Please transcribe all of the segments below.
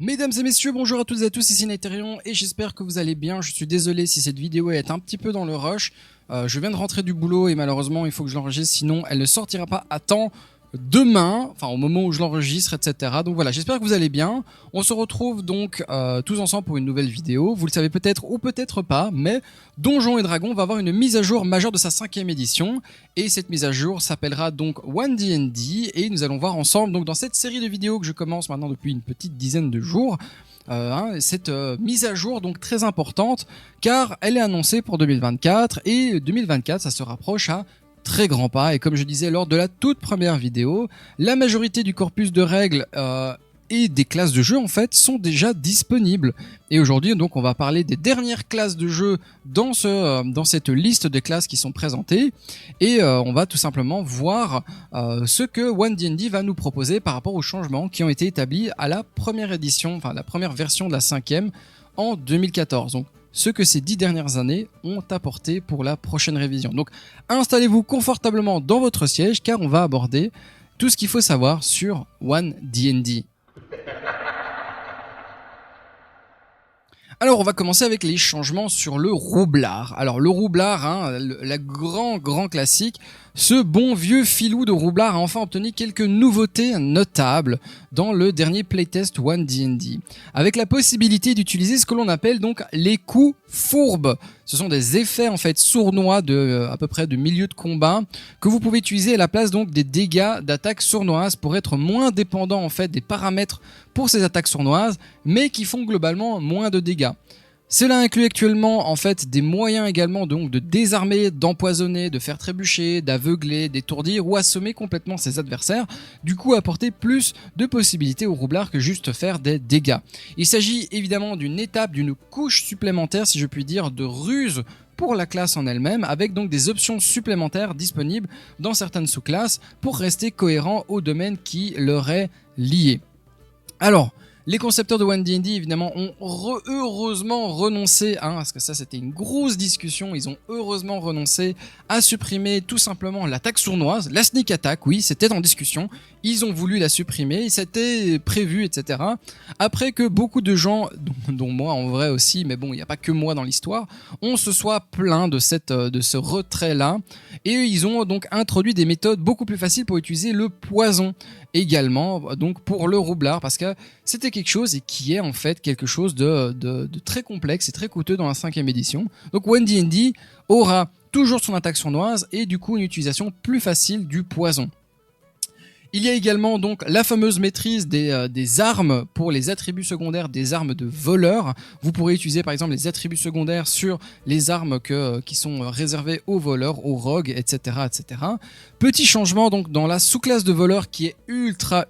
Mesdames et messieurs, bonjour à toutes et à tous, ici Nighterion et j'espère que vous allez bien. Je suis désolé si cette vidéo est un petit peu dans le rush. Je viens de rentrer du boulot et malheureusement il faut que je l'enregistre, sinon elle ne sortira pas à temps demain, enfin au moment où je l'enregistre, etc. Donc voilà, j'espère que vous allez bien. On se retrouve donc tous ensemble pour une nouvelle vidéo. Vous le savez peut-être ou peut-être pas, mais Donjons et Dragons va avoir une mise à jour majeure de sa 5e édition. Et cette mise à jour s'appellera donc One D&D et nous allons voir ensemble donc dans cette série de vidéos que je commence maintenant depuis une petite dizaine de jours. Cette mise à jour donc très importante car elle est annoncée pour 2024 et 2024 ça se rapproche à très grands pas et comme je disais lors de la toute première vidéo, la majorité du corpus de règles et des classes de jeu en fait sont déjà disponibles. Et aujourd'hui donc on va parler des dernières classes de jeu dans cette liste de classes qui sont présentées et on va tout simplement voir ce que One D&D va nous proposer par rapport aux changements qui ont été établis à la première édition, enfin la première version de la 5e en 2014. Donc ce que ces 10 dernières années ont apporté pour la prochaine révision. Donc installez-vous confortablement dans votre siège car on va aborder tout ce qu'il faut savoir sur One D&D. Alors on va commencer avec les changements sur le roublard. Alors le roublard, la grand classique, ce bon vieux filou de roublard a enfin obtenu quelques nouveautés notables dans le dernier playtest One D&D, avec la possibilité d'utiliser ce que l'on appelle donc les coups fourbes. Ce sont des effets en fait sournois de à peu près de milieu de combat que vous pouvez utiliser à la place donc des dégâts d'attaques sournoises pour être moins dépendant en fait des paramètres pour ces attaques sournoises, mais qui font globalement moins de dégâts. Cela inclut actuellement en fait des moyens également donc de désarmer, d'empoisonner, de faire trébucher, d'aveugler, d'étourdir ou assommer complètement ses adversaires, du coup apporter plus de possibilités au roublard que juste faire des dégâts. Il s'agit évidemment d'une étape, d'une couche supplémentaire si je puis dire, de ruse pour la classe en elle-même, avec donc des options supplémentaires disponibles dans certaines sous-classes pour rester cohérent au domaine qui leur est lié. Alors, les concepteurs de One D&D évidemment ont heureusement renoncé, parce que ça c'était une grosse discussion, ils ont heureusement renoncé à supprimer tout simplement l'attaque sournoise, la sneak attack, oui c'était en discussion, ils ont voulu la supprimer, c'était prévu etc. Après que beaucoup de gens, dont moi en vrai aussi, mais bon il n'y a pas que moi dans l'histoire, on se soit plaint de ce retrait là, et ils ont donc introduit des méthodes beaucoup plus faciles pour utiliser le poison également, donc pour le roublard, parce que c'était quelque chose et qui est en fait quelque chose de très complexe et très coûteux dans la 5e édition. Donc One D&D aura toujours son attaque sournoise et du coup une utilisation plus facile du poison. Il y a également donc la fameuse maîtrise des armes pour les attributs secondaires des armes de voleurs. Vous pourrez utiliser par exemple les attributs secondaires sur les armes qui sont réservées aux voleurs, aux rogues, etc., etc. Petit changement donc dans la sous-classe de voleurs qui est ultra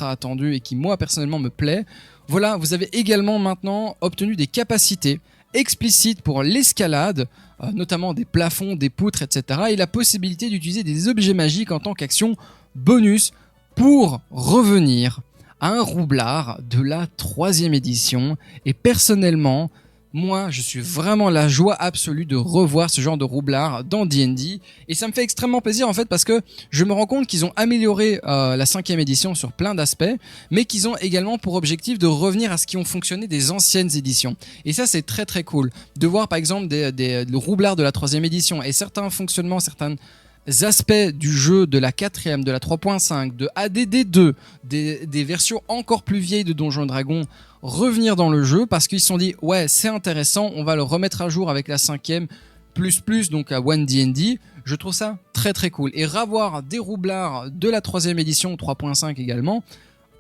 attendue et qui moi personnellement me plaît. Voilà, vous avez également maintenant obtenu des capacités explicites pour l'escalade, notamment des plafonds, des poutres, etc. et la possibilité d'utiliser des objets magiques en tant qu'action bonus pour revenir à un roublard de la 3e édition. Et personnellement, moi, je suis vraiment la joie absolue de revoir ce genre de roublard dans D&D. Et ça me fait extrêmement plaisir en fait parce que je me rends compte qu'ils ont amélioré la 5e édition sur plein d'aspects, mais qu'ils ont également pour objectif de revenir à ce qui ont fonctionné des anciennes éditions. Et ça, c'est très cool de voir par exemple le roublard de la 3e édition et certains fonctionnements, certains aspects du jeu de la 4e, de la 3.5, de ADD2, des versions encore plus vieilles de Donjons et Dragons revenir dans le jeu parce qu'ils se sont dit ouais c'est intéressant, on va le remettre à jour avec la 5e plus donc à One D&D. Je trouve ça très cool et revoir des roublards de la 3e édition 3.5 également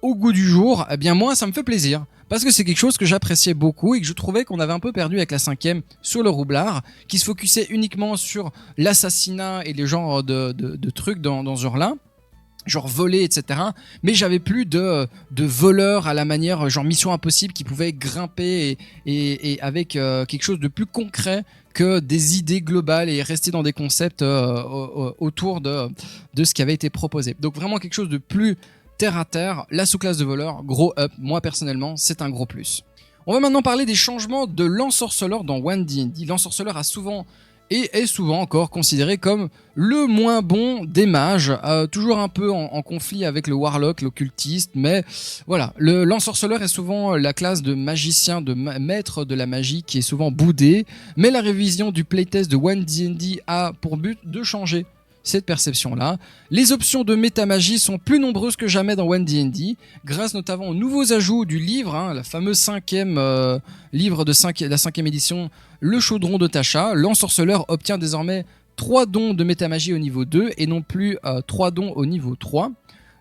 au goût du jour, eh bien moi ça me fait plaisir parce que c'est quelque chose que j'appréciais beaucoup et que je trouvais qu'on avait un peu perdu avec la 5e sur le roublard qui se focusait uniquement sur l'assassinat et les genres de trucs dans ce genre-là, genre voler, etc. Mais j'avais plus de voleurs à la manière genre Mission Impossible qui pouvaient grimper et avec quelque chose de plus concret que des idées globales et rester dans des concepts autour de ce qui avait été proposé. Donc vraiment quelque chose de plus terre à terre, la sous-classe de voleur, gros up, moi personnellement, c'est un gros plus. On va maintenant parler des changements de l'ensorceleur dans One D&D. L'ensorceleur a souvent et est souvent encore considéré comme le moins bon des mages, toujours un peu en conflit avec le warlock, l'occultiste, mais voilà, l'ensorceleur est souvent la classe de magicien, de maître de la magie qui est souvent boudé, mais la révision du playtest de 1D&D a pour but de changer cette perception-là. Les options de métamagie sont plus nombreuses que jamais dans 1D&D, grâce notamment aux nouveaux ajouts du livre, la fameuse 5e livre de la 5e édition, le chaudron de Tasha. L'ensorceleur obtient désormais 3 dons de métamagie au niveau 2 et non plus 3 dons au niveau 3.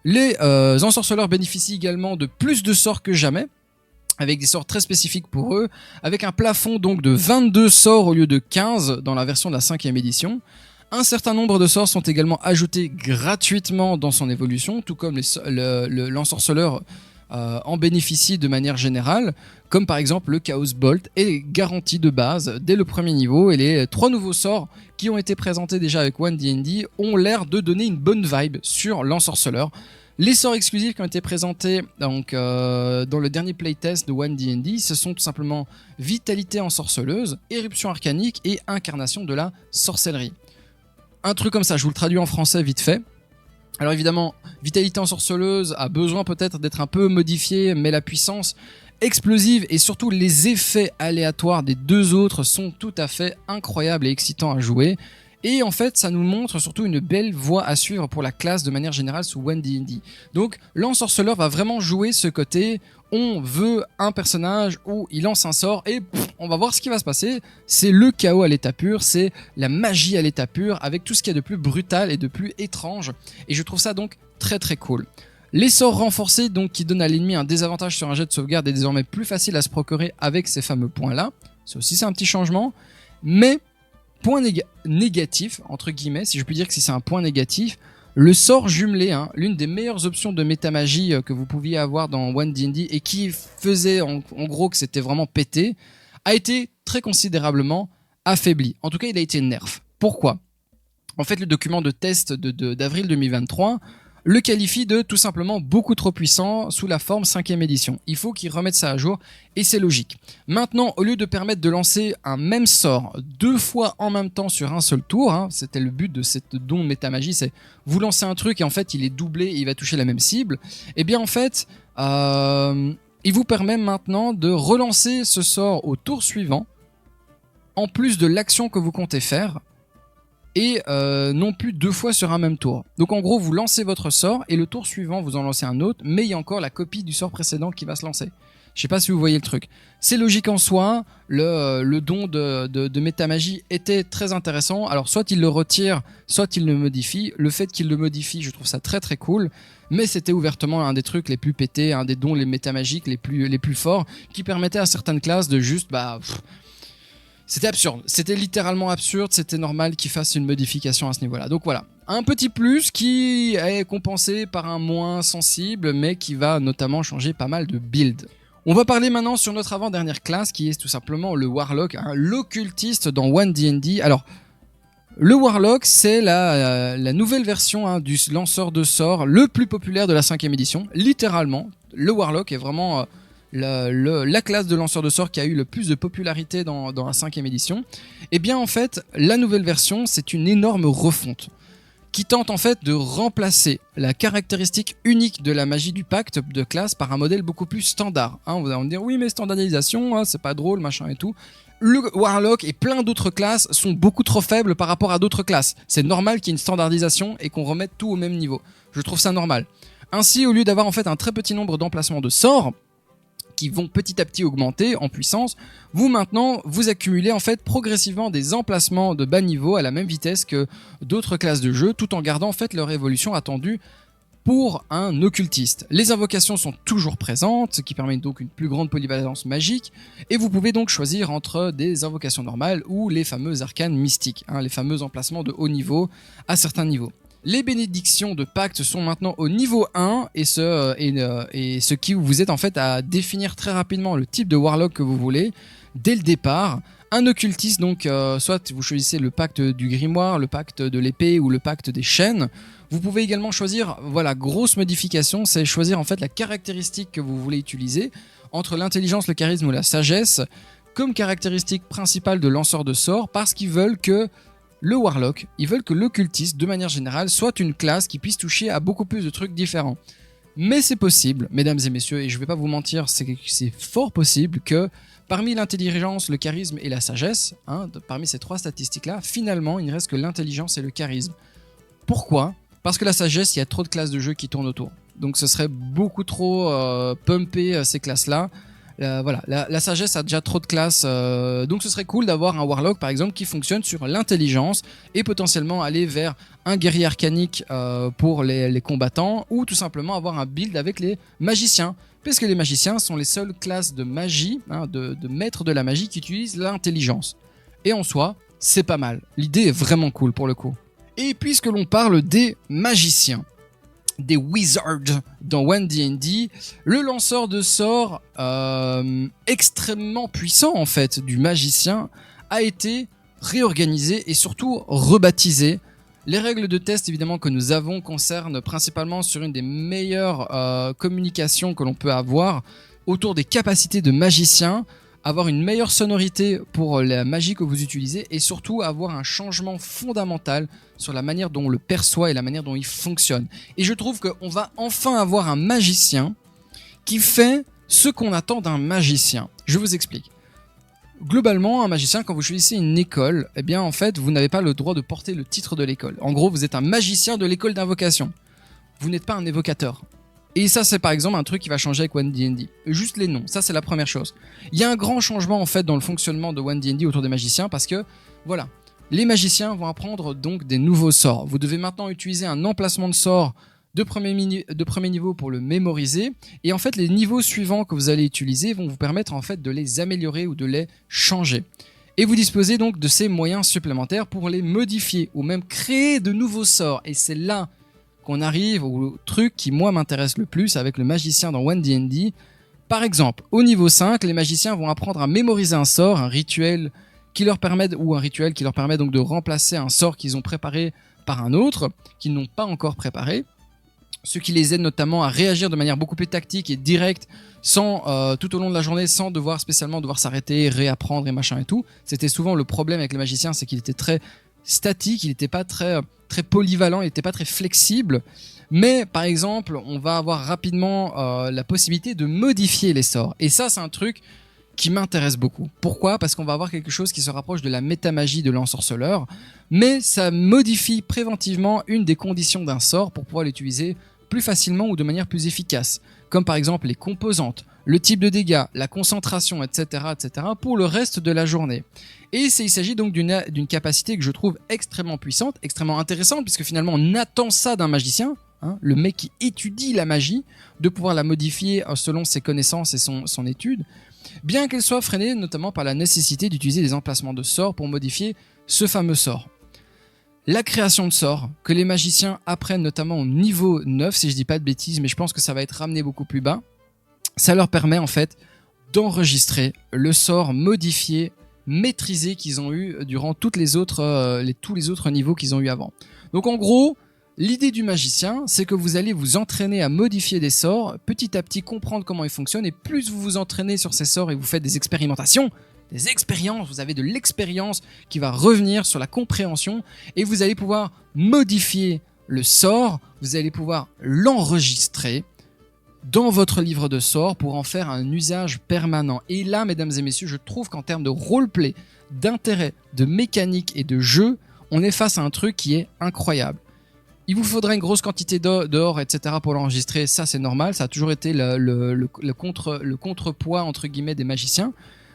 Les ensorceleurs bénéficient également de plus de sorts que jamais, avec des sorts très spécifiques pour eux, avec un plafond donc de 22 sorts au lieu de 15 dans la version de la 5e édition. Un certain nombre de sorts sont également ajoutés gratuitement dans son évolution, tout comme l'ensorceleur en bénéficie de manière générale, comme par exemple le Chaos Bolt est garanti de base dès le premier niveau, et les 3 nouveaux sorts qui ont été présentés déjà avec 1D&D ont l'air de donner une bonne vibe sur l'ensorceleur. Les sorts exclusifs qui ont été présentés donc, dans le dernier playtest de 1D&D, ce sont tout simplement Vitalité ensorceleuse, Éruption arcanique et Incarnation de la sorcellerie. Un truc comme ça, je vous le traduis en français vite fait. Alors évidemment, Vitalité ensorceleuse a besoin peut-être d'être un peu modifiée, mais la puissance explosive et surtout les effets aléatoires des 2 autres sont tout à fait incroyables et excitants à jouer. Et en fait, ça nous montre surtout une belle voie à suivre pour la classe de manière générale sous 1D&D. Donc, l'ensorceleur va vraiment jouer ce côté, on veut un personnage où il lance un sort et on va voir ce qui va se passer. C'est le chaos à l'état pur, c'est la magie à l'état pur, avec tout ce qu'il y a de plus brutal et de plus étrange. Et je trouve ça donc très très cool. Les sorts renforcés donc qui donnent à l'ennemi un désavantage sur un jet de sauvegarde est désormais plus facile à se procurer avec ces fameux points-là. C'est un petit changement, mais point négatif, entre guillemets, si je puis dire que si c'est un point négatif, le sort jumelé, l'une des meilleures options de métamagie que vous pouviez avoir dans 1D&D et qui faisait en gros que c'était vraiment pété, a été très considérablement affaibli. En tout cas, il a été nerf. Pourquoi ? En fait, le document de test d'avril 2023 le qualifie de tout simplement beaucoup trop puissant sous la forme 5e édition. Il faut qu'ils remettent ça à jour et c'est logique. Maintenant, au lieu de permettre de lancer un même sort 2 fois en même temps sur un seul tour, c'était le but de cette don de métamagie, c'est vous lancez un truc et en fait il est doublé et il va toucher la même cible. Et bien en fait, il vous permet maintenant de relancer ce sort au tour suivant en plus de l'action que vous comptez faire. Et non plus 2 fois sur un même tour. Donc en gros, vous lancez votre sort et le tour suivant, vous en lancez un autre, mais il y a encore la copie du sort précédent qui va se lancer. Je sais pas si vous voyez le truc. C'est logique en soi, le don de métamagie était très intéressant. Alors soit il le retire, soit il le modifie. Le fait qu'il le modifie, je trouve ça très très cool. Mais c'était ouvertement un des trucs les plus pétés, un des dons les métamagiques les plus forts, qui permettaient à certaines classes de juste c'était absurde, c'était littéralement absurde, c'était normal qu'il fasse une modification à ce niveau-là. Donc voilà, un petit plus qui est compensé par un moins sensible, mais qui va notamment changer pas mal de builds. On va parler maintenant sur notre avant-dernière classe, qui est tout simplement le Warlock, l'occultiste dans 1D&D. Alors, le Warlock, c'est la nouvelle version du lanceur de sorts le plus populaire de la 5e édition. Littéralement, le Warlock est vraiment... la classe de lanceur de sorts qui a eu le plus de popularité dans la 5e édition, et bien en fait la nouvelle version c'est une énorme refonte qui tente en fait de remplacer la caractéristique unique de la magie du pacte de classe par un modèle beaucoup plus standard. Vous allez me dire oui mais standardisation, c'est pas drôle machin et tout. Le Warlock et plein d'autres classes sont beaucoup trop faibles par rapport à d'autres classes. C'est normal qu'il y ait une standardisation et qu'on remette tout au même niveau. Je trouve ça normal. Ainsi, au lieu d'avoir en fait un très petit nombre d'emplacements de sorts qui vont petit à petit augmenter en puissance, vous accumulez en fait progressivement des emplacements de bas niveau à la même vitesse que d'autres classes de jeu, tout en gardant en fait leur évolution attendue pour un occultiste. Les invocations sont toujours présentes, ce qui permet donc une plus grande polyvalence magique, et vous pouvez donc choisir entre des invocations normales ou les fameux arcanes mystiques, les fameux emplacements de haut niveau à certains niveaux. Les bénédictions de pacte sont maintenant au niveau 1 et ce qui vous aide en fait à définir très rapidement le type de Warlock que vous voulez dès le départ. Un occultiste, donc soit vous choisissez le pacte du grimoire, le pacte de l'épée ou le pacte des chaînes. Vous pouvez également choisir, grosse modification, c'est choisir en fait la caractéristique que vous voulez utiliser entre l'intelligence, le charisme ou la sagesse comme caractéristique principale de lanceur de sorts parce qu'ils veulent que le Warlock, ils veulent que l'occultiste, de manière générale, soit une classe qui puisse toucher à beaucoup plus de trucs différents. Mais c'est possible, mesdames et messieurs, et je vais pas vous mentir, c'est fort possible que parmi l'intelligence, le charisme et la sagesse, parmi ces 3 statistiques-là, finalement, il ne reste que l'intelligence et le charisme. Pourquoi ? Parce que la sagesse, il y a trop de classes de jeu qui tournent autour. Donc ce serait beaucoup trop pumper ces classes-là. Voilà, la sagesse a déjà trop de classes, donc ce serait cool d'avoir un Warlock par exemple qui fonctionne sur l'intelligence et potentiellement aller vers un guerrier arcanique pour les combattants ou tout simplement avoir un build avec les magiciens, puisque les magiciens sont les seules classes de magie, de maîtres de la magie qui utilisent l'intelligence. Et en soi, c'est pas mal, l'idée est vraiment cool pour le coup. Et puisque l'on parle des magiciens, des wizards dans 1D&D, le lanceur de sorts extrêmement puissant en fait du magicien a été réorganisé et surtout rebaptisé. Les règles de test évidemment que nous avons concernent principalement sur une des meilleures communications que l'on peut avoir autour des capacités de magicien, avoir une meilleure sonorité pour la magie que vous utilisez et surtout avoir un changement fondamental sur la manière dont on le perçoit et la manière dont il fonctionne. Et je trouve qu'on va enfin avoir un magicien qui fait ce qu'on attend d'un magicien. Je vous explique. Globalement, un magicien, quand vous choisissez une école, eh bien en fait, vous n'avez pas le droit de porter le titre de l'école. En gros, vous êtes un magicien de l'école d'invocation. Vous n'êtes pas un évocateur. Et ça, c'est par exemple un truc qui va changer avec 1D&D. Juste les noms, ça c'est la première chose. Il y a un grand changement en fait dans le fonctionnement de 1D&D autour des magiciens parce que, voilà, les magiciens vont apprendre donc des nouveaux sorts. Vous devez maintenant utiliser un emplacement de sort de premier niveau pour le mémoriser. Et en fait, les niveaux suivants que vous allez utiliser vont vous permettre en fait de les améliorer ou de les changer. Et vous disposez donc de ces moyens supplémentaires pour les modifier ou même créer de nouveaux sorts. Et c'est là qu'on arrive au truc qui moi m'intéresse le plus avec le magicien dans 1D&D. Par exemple, au niveau 5, les magiciens vont apprendre à mémoriser un sort, un rituel qui leur permet donc de remplacer un sort qu'ils ont préparé par un autre qu'ils n'ont pas encore préparé, ce qui les aide notamment à réagir de manière beaucoup plus tactique et directe sans tout au long de la journée sans devoir s'arrêter, réapprendre et machin et tout. C'était souvent le problème avec les magiciens, c'est qu'il était très statique, il n'était pas très polyvalent, il n'était pas très flexible. Mais par exemple, on va avoir rapidement la possibilité de modifier les sorts. Et ça, c'est un truc qui m'intéresse beaucoup. Pourquoi ? Parce qu'on va avoir quelque chose qui se rapproche de la métamagie de l'ensorceleur, mais ça modifie préventivement une des conditions d'un sort pour pouvoir l'utiliser plus facilement ou de manière plus efficace, comme par exemple les composantes, le type de dégâts, la concentration, etc., pour le reste de la journée. Et il s'agit donc d'une capacité que je trouve extrêmement puissante, extrêmement intéressante, puisque finalement on attend ça d'un magicien, le mec qui étudie la magie, de pouvoir la modifier selon ses connaissances et son étude, bien qu'elle soit freinée notamment par la nécessité d'utiliser des emplacements de sorts pour modifier ce fameux sort. La création de sorts, que les magiciens apprennent notamment au niveau 9, si je dis pas de bêtises, mais je pense que ça va être ramené beaucoup plus bas, ça leur permet en fait d'enregistrer le sort modifié, maîtrisé qu'ils ont eu durant tous les autres niveaux qu'ils ont eu avant. Donc en gros, l'idée du magicien, c'est que vous allez vous entraîner à modifier des sorts, petit à petit comprendre comment ils fonctionnent, et plus vous vous entraînez sur ces sorts et vous faites des expérimentations, des expériences, vous avez de l'expérience qui va revenir sur la compréhension, et vous allez pouvoir modifier le sort, vous allez pouvoir l'enregistrer dans votre livre de sorts pour en faire un usage permanent. Et là, mesdames et messieurs, je trouve qu'en termes de roleplay, d'intérêt, de mécanique et de jeu, on est face à un truc qui est incroyable. Il vous faudrait une grosse quantité d'or, etc. pour l'enregistrer, ça c'est normal, ça a toujours été le contrepoids entre guillemets des magiciens.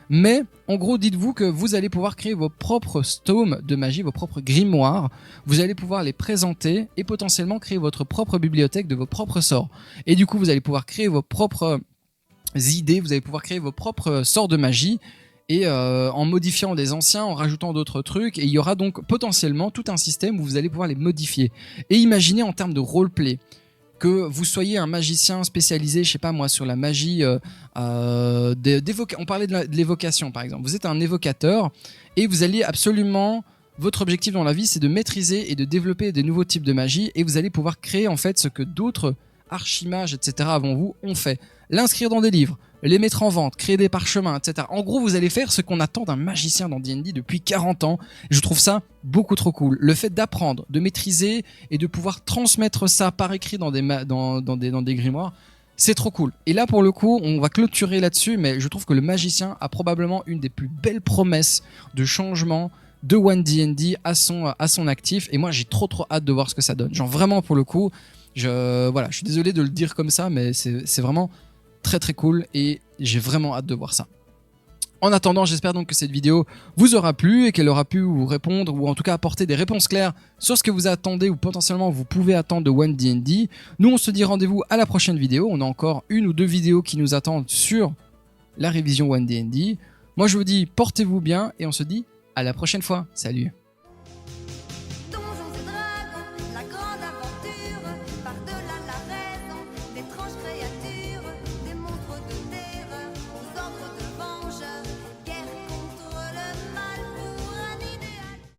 Mais en gros, dites-vous que vous allez pouvoir créer vos propres tomes de magie, vos propres grimoires, vous allez pouvoir les présenter et potentiellement créer votre propre bibliothèque de vos propres sorts. Et du coup, vous allez pouvoir créer vos propres idées, vous allez pouvoir créer vos propres sorts de magie et en modifiant des anciens, en rajoutant d'autres trucs, et il y aura donc potentiellement tout un système où vous allez pouvoir les modifier. Et imaginez en termes de roleplay, que vous soyez un magicien spécialisé, je sais pas moi, sur la magie, on parlait de l'évocation par exemple. Vous êtes un évocateur et vous allez absolument, votre objectif dans la vie, c'est de maîtriser et de développer des nouveaux types de magie, et vous allez pouvoir créer en fait ce que d'autres archimages, etc. avant vous ont fait. L'inscrire dans des livres, les mettre en vente, créer des parchemins, etc. En gros, vous allez faire ce qu'on attend d'un magicien dans D&D depuis 40 ans. Je trouve ça beaucoup trop cool. Le fait d'apprendre, de maîtriser et de pouvoir transmettre ça par écrit dans des grimoires, c'est trop cool. Et là, pour le coup, on va clôturer là-dessus, mais je trouve que le magicien a probablement une des plus belles promesses de changement de One D&D à son actif. Et moi, j'ai trop hâte de voir ce que ça donne. Genre vraiment, pour le coup, je suis désolé de le dire comme ça, mais c'est vraiment très très cool et j'ai vraiment hâte de voir ça. En attendant, j'espère donc que cette vidéo vous aura plu et qu'elle aura pu vous répondre ou en tout cas apporter des réponses claires sur ce que vous attendez ou potentiellement vous pouvez attendre de One D&D. Nous, on se dit rendez-vous à la prochaine vidéo. On a encore 1 ou 2 vidéos qui nous attendent sur la révision One D&D. Moi, je vous dis portez-vous bien et on se dit à la prochaine fois. Salut!